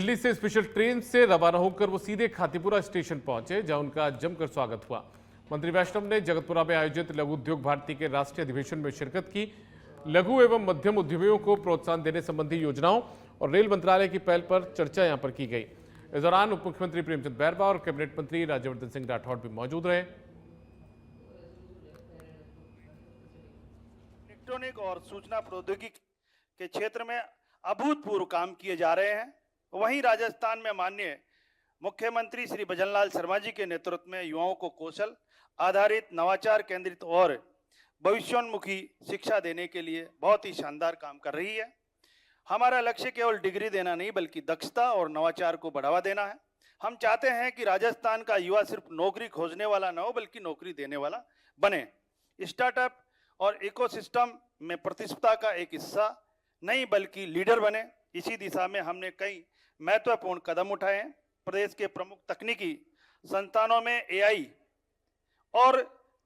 दिल्ली से special train से रवाना होकर वो सीधे खातीपुरा स्टेशन पहुंचे, जहां उनका जमकर स्वागत हुआ। मंत्री वैष्णव ने जगतपुरा में आयोजित लघु उद्योग भारती के राष्ट्रीय अधिवेशन में शिरकत की। लघु एवं मध्यम उद्यमियों को प्रोत्साहन देने संबंधी योजनाओं और रेल मंत्रालय की पहल पर चर्चा यहां पर की गई। इस दौरान उप मुख्यमंत्री प्रेमचंद बैरवा और कैबिनेट मंत्री राज्यवर्धन सिंह राठौड़ भी मौजूद रहे। इलेक्ट्रॉनिक और सूचना प्रौद्योगिकी के क्षेत्र में अभूतपूर्व काम किए जा रहे हैं। वहीं राजस्थान में माननीय मुख्यमंत्री श्री भजनलाल शर्मा जी के नेतृत्व में युवाओं को कौशल आधारित, नवाचार केंद्रित और भविष्योन्मुखी शिक्षा देने के लिए बहुत ही शानदार काम कर रही है। हमारा लक्ष्य केवल डिग्री देना नहीं, बल्कि दक्षता और नवाचार को बढ़ावा देना है। हम चाहते हैं कि राजस्थान का युवा सिर्फ नौकरी खोजने वाला न हो, बल्कि नौकरी देने वाला बने। स्टार्टअप और इकोसिस्टम में प्रतिस्पर्धा का एक हिस्सा नहीं, बल्कि लीडर बने। इसी दिशा में हमने कई महत्वपूर्ण कदम उठाए हैं। प्रदेश के प्रमुख तकनीकी संस्थानों में एआई और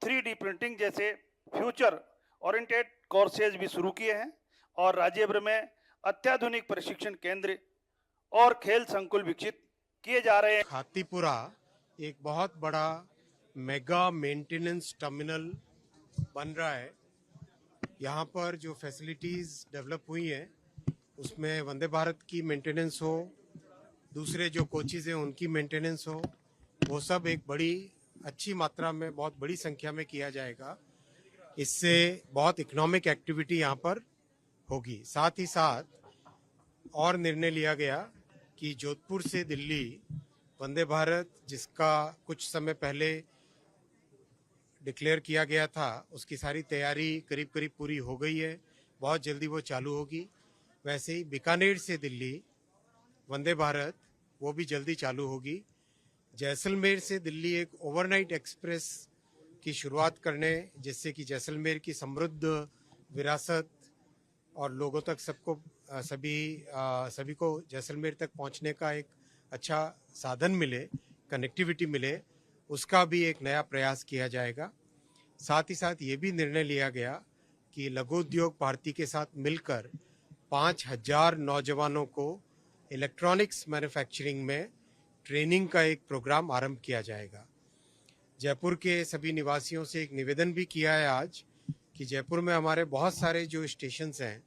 3D प्रिंटिंग जैसे फ्यूचर ओरिएंटेड कोर्सेज भी शुरू किए हैं और राज्य भर में अत्याधुनिक प्रशिक्षण केंद्र और खेल संकुल विकसित किए जा रहे हैं। खातीपुरा एक बहुत बड़ा मेगा मेंटेनेंस टर्मिनल बन रहा है। यहाँ पर जो फैसिलिटीज़ डेवलप हुई हैं उसमें वंदे भारत की मेंटेनेंस हो, दूसरे जो कोचेज हैं उनकी मेंटेनेंस हो, वो सब एक बड़ी अच्छी मात्रा में, बहुत बड़ी संख्या में किया जाएगा। इससे बहुत इकोनॉमिक एक्टिविटी यहाँ पर होगी। साथ ही साथ और निर्णय लिया गया कि जोधपुर से दिल्ली वंदे भारत, जिसका कुछ समय पहले डिक्लेयर किया गया था, उसकी सारी तैयारी करीब करीब पूरी हो गई है। बहुत जल्दी वो चालू होगी। वैसे ही बीकानेर से दिल्ली वंदे भारत, वो भी जल्दी चालू होगी। जैसलमेर से दिल्ली एक ओवरनाइट एक्सप्रेस की शुरुआत करने, जिससे कि जैसलमेर की समृद्ध विरासत और लोगों तक सभी को जैसलमेर तक पहुंचने का एक अच्छा साधन मिले, कनेक्टिविटी मिले, उसका भी एक नया प्रयास किया जाएगा। साथ ही साथ ये भी निर्णय लिया गया कि लघु उद्योग भारती के साथ मिलकर 5000 नौजवानों को इलेक्ट्रॉनिक्स मैन्युफैक्चरिंग में ट्रेनिंग का एक प्रोग्राम आरंभ किया जाएगा। जयपुर के सभी निवासियों से एक निवेदन भी किया है आज कि जयपुर में हमारे बहुत सारे जो स्टेशंस हैं,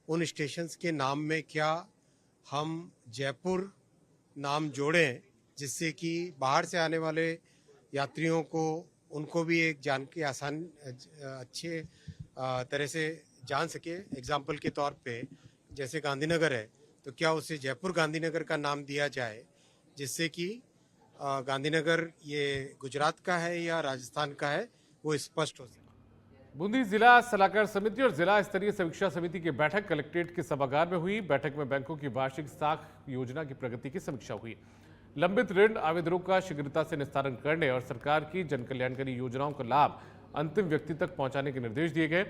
उन स्टेशंस के नाम में क्या हम जयपुर नाम जोड़ें, जिससे कि बाहर से आने वाले यात्रियों को, उनको भी एक जान के आसान अच्छे तरह से जान सके। एग्जाम्पल के तौर पे जैसे गांधीनगर है, तो क्या उसे जयपुर गांधीनगर का नाम दिया जाए, जिससे कि गांधीनगर ये गुजरात का है या राजस्थान का है, वो स्पष्ट हो सके। बूंदी जिला सलाहकार समिति और जिला स्तरीय समीक्षा समिति की बैठक कलेक्ट्रेट के सभागार में हुई। बैठक में बैंकों की वार्षिक साख योजना की प्रगति की समीक्षा हुई। लंबित ऋण आवेदनों का शीघ्रता से निस्तारण करने और सरकार की जन कल्याणकारी योजनाओं का लाभ अंतिम व्यक्ति तक पहुंचाने के निर्देश दिए गए।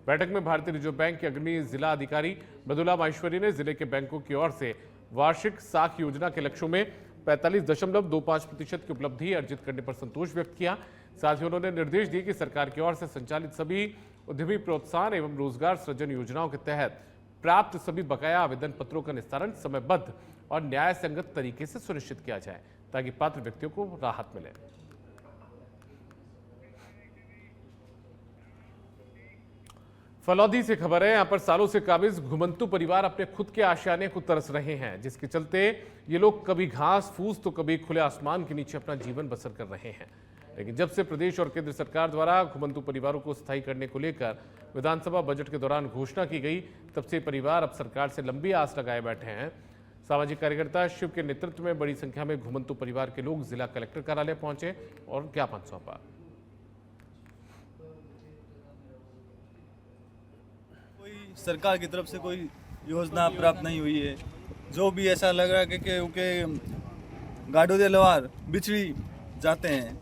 बैठक में भारतीय रिजर्व बैंक के अग्रणी जिला अधिकारी मृदुला माहेश्वरी ने जिले के बैंकों की ओर से वार्षिक साख योजना के लक्ष्यों में 45.25% की उपलब्धि अर्जित करने पर संतोष व्यक्त किया। साथ ही उन्होंने निर्देश दिए कि सरकार की ओर से संचालित सभी उद्यमी प्रोत्साहन एवं रोजगार सृजन योजनाओं के तहत प्राप्त सभी बकाया आवेदन पत्रों का निस्तारण समयबद्ध और न्याय संगत तरीके से सुनिश्चित किया जाए, ताकि पात्र व्यक्तियों को राहत मिले। फलौदी से खबर है, यहां पर सालों से काबिज घुमंतु परिवार अपने खुद के आशियाने को तरस रहे हैं, जिसके चलते ये लोग कभी घास फूस तो कभी खुले आसमान के नीचे अपना जीवन बसर कर रहे हैं। लेकिन जब से प्रदेश और केंद्र सरकार द्वारा घुमंतु परिवारों को स्थायी करने को लेकर विधानसभा बजट के दौरान घोषणा की गई, तब से परिवार अब सरकार से लंबी आस लगाए बैठे हैं। सामाजिक कार्यकर्ता शिव के नेतृत्व में बड़ी संख्या में घुमंतु परिवार के लोग जिला कलेक्टर कार्यालय पहुंचे और ज्ञापन सौंपा। कोई सरकार की तरफ से कोई योजना प्राप्त नहीं हुई है। जो भी ऐसा लग रहा है कि गाड़ों दे लवार बिछड़ी जाते हैं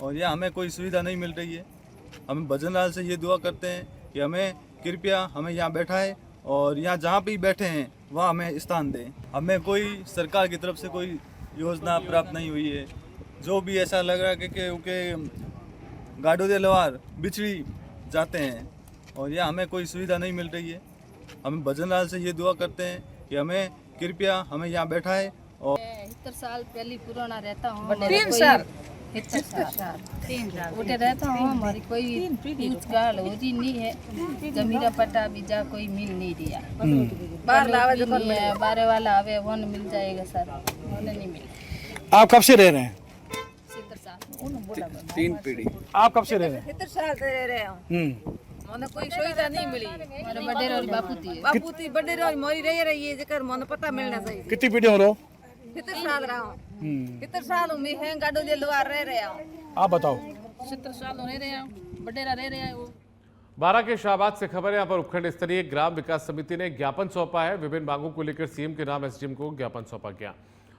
और यह हमें कोई सुविधा नहीं मिल रही है। हम भजनलाल से ये दुआ करते हैं कि हमें कृपया हमें यहाँ बैठाए और यहाँ जहाँ भी बैठे हैं वहाँ हमें स्थान दें। हमें कोई सरकार की तरफ से कोई योजना प्राप्त नहीं हुई है। जो भी ऐसा लग रहा है कि गाड़ों दे लवार बिछड़ी जाते हैं और यह हमें कोई सुविधा नहीं मिल रही है। हम भजनलाल से ये दुआ करते हैं कि हमें कृपया हमें यहाँ बैठाए और 70 साल पहले पुराना रहता हूँ। 3 साल 70 साल 3 साल उठे रहता हूँ। हमारी कोई रोजगार होती नहीं है। जमीरा पट्टा बीजा कोई मिल नहीं दिया। बाहर लावा जो नहीं है, बारे वाला आवे वो न मिल जाएगा सर, वो नहीं मिला। आप कब से रह रहे हैं? 70 साल 3 पीढ़ी। आप कब से रह रहे हैं? 70 साल से रह रहे हैं। मने कोई सुविधा नहीं मिली। हमारे बड़े और बापू थी। बापू थी बड़े रोज मोरी रही है जेकर मने पता मिलना चाहिए। कितनी पीढ़ी हो रहा? 70 साल रहा हूँ। 70 साल में हैं गाडो जे लुआर रह रहे हैं। आप बताओ। 70 साल होने रहे हैं, बडेरा रह रहे हैं वो। बारा के शाहबाद से खबर है। यहाँ पर उपखंड स्तरीय ग्राम विकास समिति ने ज्ञापन सौंपा है। विभिन्न मांगों को लेकर सीएम के नाम एसडीएम को ज्ञापन सौंपा गया।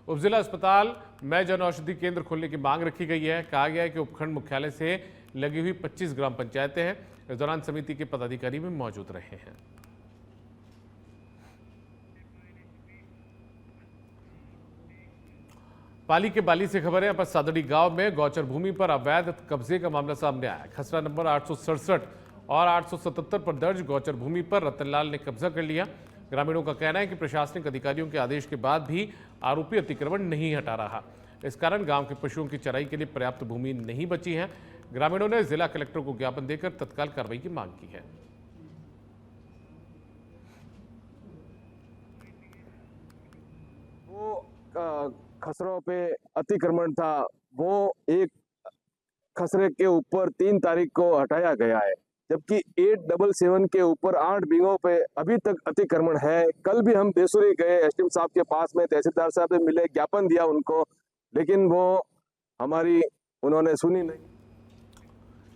उपजिला अस्पताल में जन औषधि केंद्र खोलने की मांग रखी गई है। कहा गया है कि उपखंड मुख्यालय से लगी हुई 25 ग्राम पंचायतें हैं। इस दौरान समिति के पदाधिकारी भी मौजूद रहे हैं। पाली के बाली से खबर है। यहाँ पर सादड़ी गांव में गौचर भूमि पर अवैध कब्जे का मामला सामने आया। खसरा नंबर 867 और 877 पर दर्ज गौचर भूमि पर रतनलाल ने कब्जा कर लिया। ग्रामीणों का कहना है कि प्रशासनिक अधिकारियों के आदेश के बाद भी आरोपी अतिक्रमण नहीं हटा रहा। इस कारण गांव के पशुओं की चराई के लिए पर्याप्त भूमि नहीं बची है। ग्रामीणों ने जिला कलेक्टर को ज्ञापन देकर तत्काल कार्रवाई की मांग की है। वो खसरों पे अतिक्रमण था, वो एक खसरे के ऊपर 3 तारीख को हटाया गया है, जबकि 877 के ऊपर 8 बीघों पे अभी तक अतिक्रमण है। कल भी हम देसुरी गए एसडीएम साहब के पास में, तहसीलदार साहब से मिले, ज्ञापन दिया उनको, लेकिन वो हमारी उन्होंने सुनी नहीं।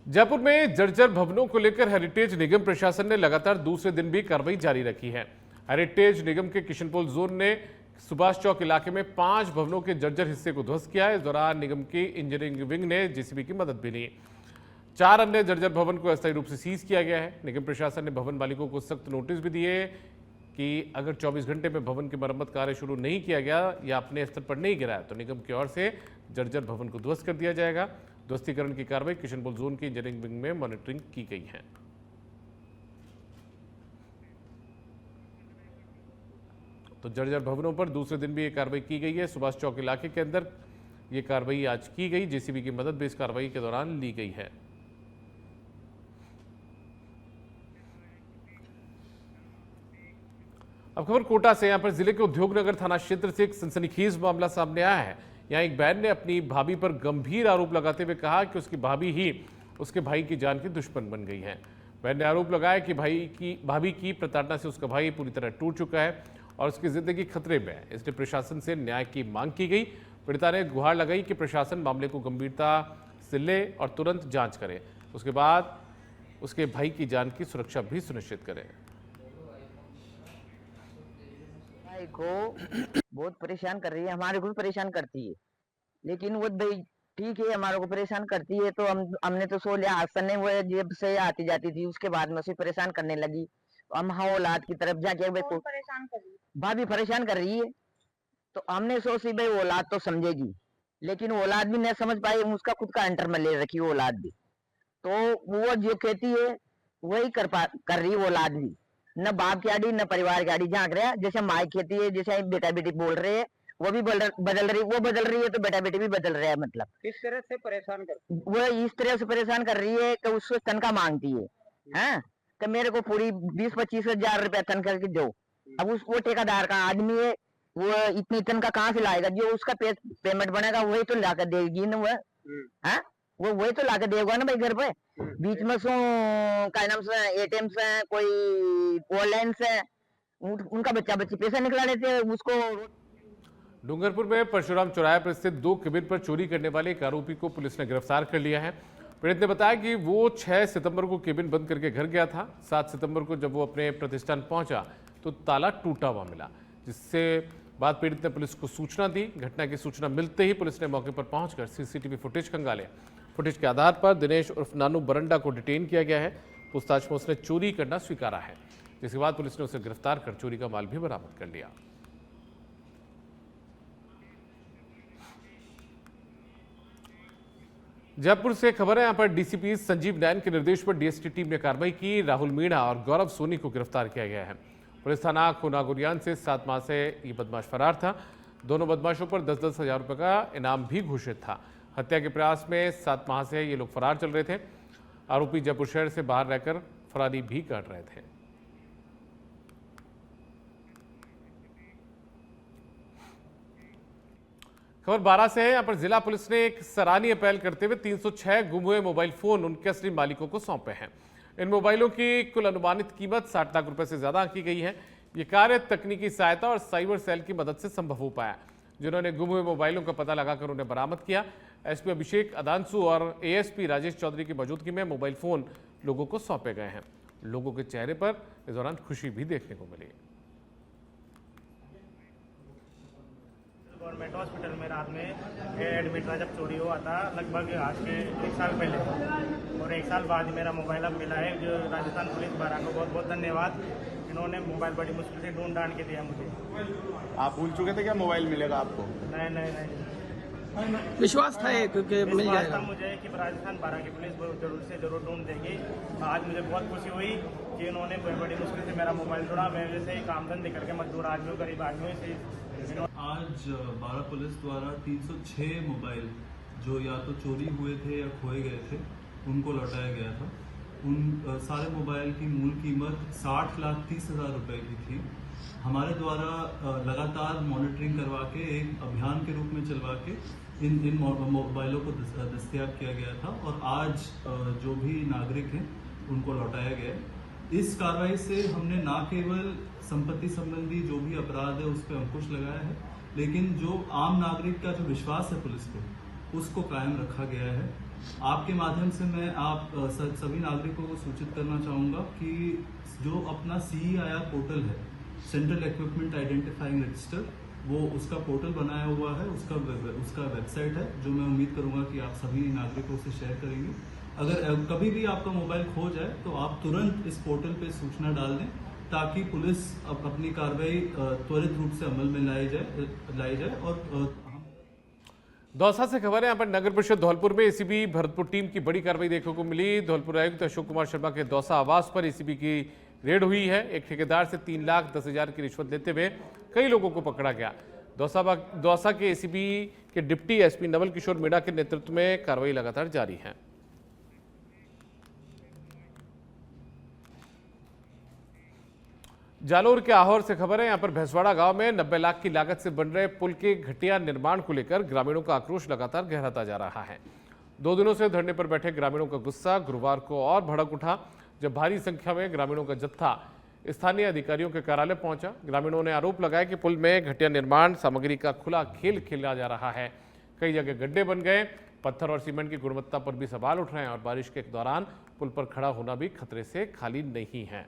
जयपुर में जर्जर भवनों को लेकर हेरिटेज निगम प्रशासन ने लगातार दूसरे दिन भी कार्रवाई जारी रखी है। हेरिटेज निगम के किशनपोल जोन ने सुभाष चौक इलाके में 5 भवनों के जर्जर हिस्से को ध्वस्त किया। इस दौरान निगम की इंजीनियरिंग विंग ने जेसीबी की मदद भी ली। 4 अन्य जर्जर भवन को अस्थायी रूप से सीज किया गया है। निगम प्रशासन ने भवन मालिकों को सख्त नोटिस भी दिए कि अगर 24 घंटे में भवन की मरम्मत कार्य शुरू नहीं किया गया या अपने स्तर पर नहीं गिराया तो निगम की ओर से जर्जर भवन को ध्वस्त कर दिया जाएगा। ध्वस्तीकरण की कार्रवाई किशनपोल जोन की इंजीनियरिंग विंग में मॉनिटरिंग की गई है। तो जर्जर भवनों पर दूसरे दिन भी ये कार्रवाई की गई है। सुभाष चौक इलाके के अंदर ये कार्रवाई आज की गई। जेसीबी की मदद भी इस कार्रवाई के दौरान ली गई है। अब खबर कोटा से। यहां पर जिले के उद्योगनगर थाना क्षेत्र से एक सनसनीखेज मामला सामने आया है। यहां एक बहन ने अपनी भाभी पर गंभीर आरोप लगाते हुए कहा कि उसकी भाभी ही उसके भाई की जान की दुश्मन बन गई है। बहन ने आरोप लगाया कि भाभी की प्रताड़ना से उसका भाई पूरी तरह टूट चुका है और उसकी जिंदगी खतरे में है। इसलिए प्रशासन से न्याय की मांग की गई। पीड़िता ने गुहार लगाई कि प्रशासन मामले को गंभीरता से ले और तुरंत जांच करे, उसके बाद उसके भाई की जान की सुरक्षा भी सुनिश्चित करे। भाई को बहुत परेशान कर रही है, हमारे को भी परेशान करती है, लेकिन वो भाई ठीक है हमारे को परेशान करती है तो हमने तो सो लिया। आसन ने वो जब से आती जाती थी उसके बाद में उसे परेशान करने लगी। हम हाँ औलाद की तरफ जाके भाभी परेशान कर रही है तो हमने सोची भाई औलाद तो समझेगी, लेकिन औलाद भी नहीं समझ पाई। उसका खुद का अंटर में ले रखी वो औलाद भी, तो वो जो कहती है वही कर रही है औलाद भी। न बाप की आड़ी न परिवार की आड़ी झांक रहा है। जैसे माँ कहती है, जैसे बेटा बेटी बोल रहे हैं, वो भी बदल रही है तो बेटा बेटी भी बदल रहा है। मतलब किस तरह से परेशान कर वो इस तरह से परेशान कर रही है कि उससे तनख्वाह मांगती है, हैं कि मेरे को पूरी 20-25 हजार रुपया तनख्वाह की दो। अब वो ठेकेदार का आदमी है, वो इतनी तनख्वाह कहाँ से लाएगा? जो उसका पेमेंट बनेगा वही तो ला कर देगी ना। वो है वो वही तो ला कर देगा ना भाई घर पे। बीच में सो क्या नाम से एटीएम से कोई ऑनलाइन से उनका बच्चा बच्ची पैसा निकला लेते हैं उसको। डूंगरपुर में परशुराम चौराहे पर स्थित 2 केबिन पर चोरी करने वाले एक आरोपी को पुलिस ने गिरफ्तार कर लिया है। पीड़ित ने बताया कि वो 6 सितंबर को केबिन बंद करके घर गया था। 7 सितंबर को जब वो अपने प्रतिष्ठान पहुंचा तो ताला टूटा हुआ मिला, जिससे बाद पीड़ित ने पुलिस को सूचना दी। घटना की सूचना मिलते ही पुलिस ने मौके पर पहुंचकर सीसीटीवी फुटेज खंगाले। फुटेज के आधार पर दिनेश उर्फ नानू बरंडा को डिटेन किया गया है। पूछताछ में उसने चोरी करना स्वीकारा है, जिसके बाद पुलिस ने उसे गिरफ्तार कर चोरी का माल भी बरामद कर लिया। जयपुर से खबर है। यहां पर डीसीपी संजीव नैन के निर्देश पर डीएसटी टीम ने कार्रवाई की। राहुल मीणा और गौरव सोनी को गिरफ्तार किया गया है। पुलिस थाना खुनागुरियान से 7 माह से ये बदमाश फरार था। दोनों बदमाशों पर 10-10 हजार रुपए का इनाम भी घोषित था। हत्या के प्रयास में 7 माह से ये लोग फरार चल रहे थे। आरोपी जयपुर शहर से बाहर रहकर फरारी भी काट रहे थे। खबर 12 से है। यहां पर जिला पुलिस ने एक सराहनीय पहल करते हुए 306 गुम हुए मोबाइल फोन उनके असली मालिकों को सौंपे हैं। इन मोबाइलों की कुल अनुमानित कीमत 60 लाख रुपए से ज्यादा आंकी गई है। ये कार्य तकनीकी सहायता और साइबर सेल की मदद से संभव हो पाया, जिन्होंने गुम हुए मोबाइलों का पता लगाकर उन्हें बरामद किया। एसपी अभिषेक अदांसु और एएसपी राजेश चौधरी की मौजूदगी में मोबाइल फोन लोगों को सौंपे गए हैं। लोगों के चेहरे पर इस दौरान खुशी भी देखने को मिली। गवर्नमेंट हॉस्पिटल में रात में एडमिट था जब चोरी हुआ था, लगभग आज के 1 साल पहले, और 1 साल बाद मेरा मोबाइल अब मिला है। जो राजस्थान पुलिस बारा को बहुत बहुत धन्यवाद। इन्होंने मोबाइल बड़ी मुश्किल से ढूंढ ढांड के दिया मुझे। आप भूल चुके थे क्या मोबाइल मिलेगा आपको? नहीं, विश्वास था क्योंकि मिल जाएगा मुझे कि राजस्थान बारा की पुलिस जरूर से जरूर ढूंढ देगी। आज मुझे बहुत खुशी हुई कि इन्होंने बड़ी मुश्किल से मेरा मोबाइल ढूंढा। मैं जैसे ही काम धंधे करके मजदूर आदमी हूँ, गरीब आदमी हूँ। आज बारा पुलिस द्वारा 306 मोबाइल जो या तो चोरी हुए थे या खोए गए थे उनको लौटाया गया था। उन सारे मोबाइल की मूल कीमत 60,30,000 रुपए की थी। हमारे द्वारा लगातार मॉनिटरिंग करवा के एक अभियान के रूप में चलवा के इन मोबाइलों को दस्तयाब किया गया था और आज जो भी नागरिक हैं उनको लौटाया गया। इस कार्रवाई से हमने न केवल संपत्ति संबंधी जो भी अपराध है उस पर अंकुश लगाया है, लेकिन जो आम नागरिक का जो विश्वास है पुलिस पे उसको कायम रखा गया है। आपके माध्यम से मैं आप सभी नागरिकों को सूचित करना चाहूँगा कि जो अपना CEIR पोर्टल है, सेंट्रल इक्विपमेंट आइडेंटिफाइंग रजिस्टर, वो उसका पोर्टल बनाया हुआ है, उसका वेबसाइट है, जो मैं उम्मीद करूँगा कि आप सभी नागरिकों से शेयर करेंगे। अगर कभी भी आपका मोबाइल खो जाए तो आप तुरंत इस पोर्टल पे सूचना डाल दें ताकि पुलिस अपनी कार्रवाई त्वरित रूप से अमल में लाई जाए। और दौसा से खबर है। यहाँ पर नगर परिषद धौलपुर में एसीबी भरतपुर टीम की बड़ी कार्रवाई देखने को मिली। धौलपुर आयुक्त अशोक कुमार शर्मा के दौसा आवास पर एसीबी की रेड हुई है। एक ठेकेदार से 3,10,000 की रिश्वत लेते हुए कई लोगों को पकड़ा गया। दौसा के एसीबी के डिप्टी एसपी नवल किशोर मीणा के नेतृत्व में कार्रवाई लगातार जारी है। जालोर के आहोर से खबर है। यहां पर भैंसवाड़ा गांव में 90 लाख की लागत से बन रहे पुल के घटिया निर्माण को लेकर ग्रामीणों का आक्रोश लगातार गहराता जा रहा है। 2 दिनों से धरने पर बैठे ग्रामीणों का गुस्सा गुरुवार को और भड़क उठा, जब भारी संख्या में ग्रामीणों का जत्था स्थानीय अधिकारियों के कार्यालय पहुंचा। ग्रामीणों ने आरोप लगाया कि पुल में घटिया निर्माण सामग्री का खुला खेल खेला जा रहा है। कई जगह गड्ढे बन गए, पत्थर और सीमेंट की गुणवत्ता पर भी सवाल उठ रहे हैं और बारिश के दौरान पुल पर खड़ा होना भी खतरे से खाली नहीं है।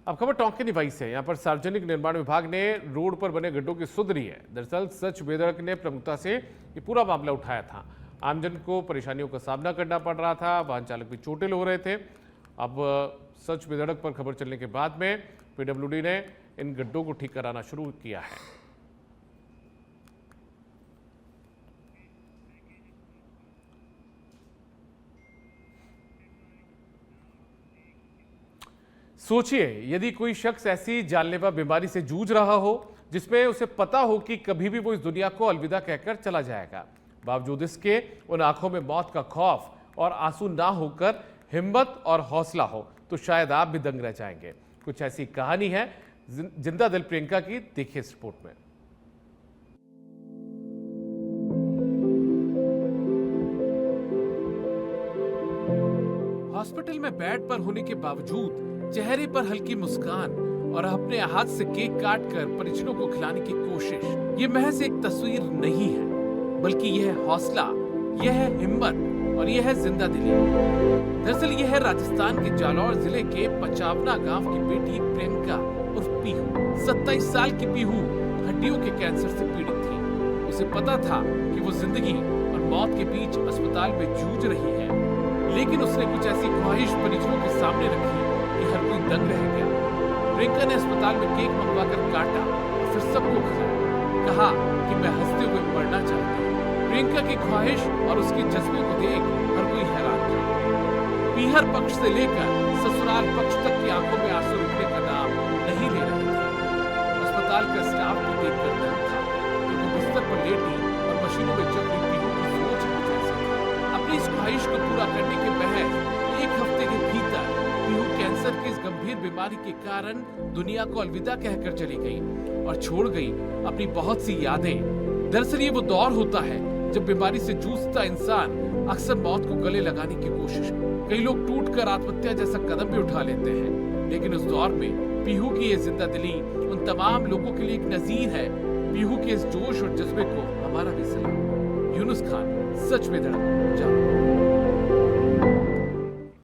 अब खबर टोंक निवाई से। यहां पर सार्वजनिक निर्माण विभाग ने रोड पर बने गड्ढों की सुधरी है। दरअसल सच बेधड़क ने प्रमुखता से ये पूरा मामला उठाया था। आमजन को परेशानियों का सामना करना पड़ रहा था, वाहन चालक भी चोटिल हो रहे थे। अब सच बेधड़क पर खबर चलने के बाद में पीडब्ल्यूडी ने इन गड्ढों को ठीक कराना शुरू किया है। सोचिए, यदि कोई शख्स ऐसी जानलेवा बीमारी से जूझ रहा हो जिसमें उसे पता हो कि कभी भी वो इस दुनिया को अलविदा कहकर चला जाएगा, बावजूद इसके उन आंखों में मौत का खौफ और आंसू ना होकर हिम्मत और हौसला हो, तो शायद आप भी दंग रह जाएंगे। कुछ ऐसी कहानी है जिंदा दिल प्रियंका की, देखिए इस रिपोर्ट में। हॉस्पिटल में बेड पर होने के बावजूद चेहरे पर हल्की मुस्कान और अपने हाथ से केक काट कर परिजनों को खिलाने की कोशिश, ये महज एक तस्वीर नहीं है, बल्कि यह है हौसला, यह है हिम्मत और यह है जिंदा दिली। दरअसल यह है राजस्थान के जालौर जिले के पचावना गांव की बेटी प्रियंका उर्फ पीहू। 27 साल की पीहू हड्डियों के कैंसर से पीड़ित थी। उसे पता था कि वो जिंदगी और मौत के बीच अस्पताल में जूझ रही है, लेकिन उसने कुछ ऐसी ख्वाहिश परिजनों के सामने रखी कि हर कोई दंग रह गया। प्रियंका ने अस्पताल में केक मंगवा कर काटा और फिर सबको खिलाया। कहा कि मैं हंसते हुए मरना चाहती हूँ। प्रियंका की ख्वाहिश और उसके जज्बे को देख हर कोई हैरान था। पीहर पक्ष से लेकर ससुराल पक्ष तक की आंखों में आंसू रुकने का नाम नहीं ले रहे थे। अस्पताल का स्टाफ भी देखकर दर्द था, क्योंकि बिस्तर पर लेटी और मशीनों में चल रही पीहू की सोच भी जैसी थी। अपनी इस ख्वाहिश को पूरा करने के महज 1 हफ्ते के भीतर पीहू कैंसर की इस गंभीर बीमारी के कारण दुनिया को अलविदा कहकर चली गई और छोड़ गई अपनी बहुत सी यादें। दरअसल ये वो दौर होता है जब बीमारी से जूझता इंसान अक्सर मौत को गले लगाने की कोशिश, कई लोग टूटकर आत्महत्या जैसा कदम भी उठा लेते हैं। लेकिन उस दौर में पीहू की ये जिंदा दिली उन तमाम लोगों के लिए एक नजीर है। पीहू के इस जोश और जज्बे को हमारा भी सलाम। यूनुस खान, सच में धड़क, जाओ।